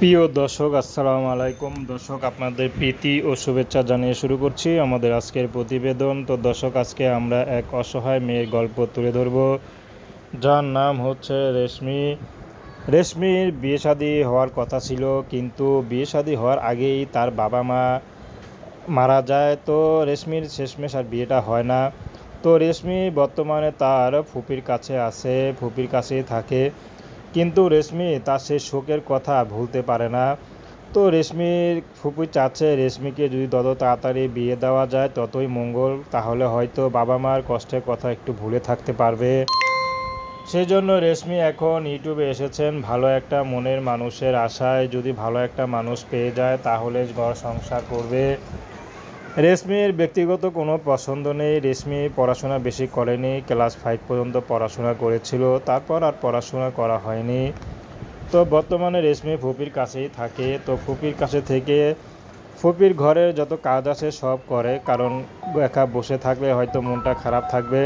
প্রিয় দর্শক, আসসালামু আলাইকুম। দর্শক, আপনাদের প্রীতি ও শুভেচ্ছা জানিয়ে শুরু করছি আমাদের আজকের প্রতিবেদন। তো দর্শক, আজকে আমরা এক অসহায় মেয়ের গল্প তুলে ধরব, যার নাম হচ্ছে রেশমি। রেশমির বিয়ে শাদী হওয়ার কথা ছিল, কিন্তু বিয়ে শাদী হওয়ার আগেই তার বাবা মা মারা যায়। তো রেশমির শেষমেশ আর বিয়েটা হয় না। তো রেশমি বর্তমানে তার ফুপির কাছে আছে, ফুপির কাছেই থাকে। কিন্তু রেশমি তার সেই শোকের কথা ভুলতে পারে না। তো রেশমির ফুপি চাচ্ছে রেশমিকে যদি তত তাড়াতাড়ি বিয়ে দেওয়া যায় ততই মঙ্গল, তাহলে হয়তো বাবা মার কষ্টের কথা একটু ভুলে থাকতে পারবে। সেই জন্য রেশমি এখন ইউটিউবে এসেছেন ভালো একটা মনের মানুষের আশায়। যদি ভালো একটা মানুষ পেয়ে যায় তাহলে ঘর সংসার করবে। রেশমির ব্যক্তিগত কোনো পছন্দ নেই। রেশমি পড়াশোনা বেশি করেনি, ক্লাস 5 পর্যন্ত পড়াশোনা করেছিল, তারপর আর পড়াশোনা করা হয়নি। তো বর্তমানে রেশমি ফুপির কাছেই থাকে। তো ফুপির কাছে থেকে ফুপির ঘরে যত কাজ আছে সব করে, কারণ একা বসে থাকলে হয়তো মনটা খারাপ থাকবে।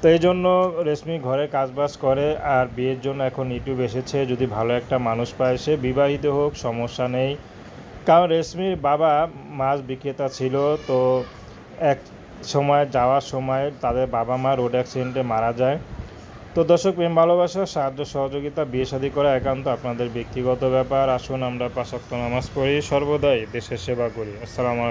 তো এই জন্য রেশমি ঘরে কাজবাজ করে। আর বিয়ের জন্য এখন ইউটিউব এসেছে, যদি ভালো একটা মানুষ পায়, সে বিবাহিত হোক, সমস্যা নেই। কারণ রেশমির বাবা মাছ বিক্রেতা ছিল। তো এক সময় যাওয়ার সময় তাদের বাবা মা রোড অ্যাক্সিডেন্টে মারা যায়। তো দর্শক, প্রেম ভালোবাসা সাহায্য সহযোগিতা বিয়ে শাদী করা একান্ত আপনাদের ব্যক্তিগত ব্যাপার। আসুন আমরা 5 ওয়াক্ত নামাজ পড়ি, সর্বদাই দেশের সেবা করি। আসসালামু আলাইকুম।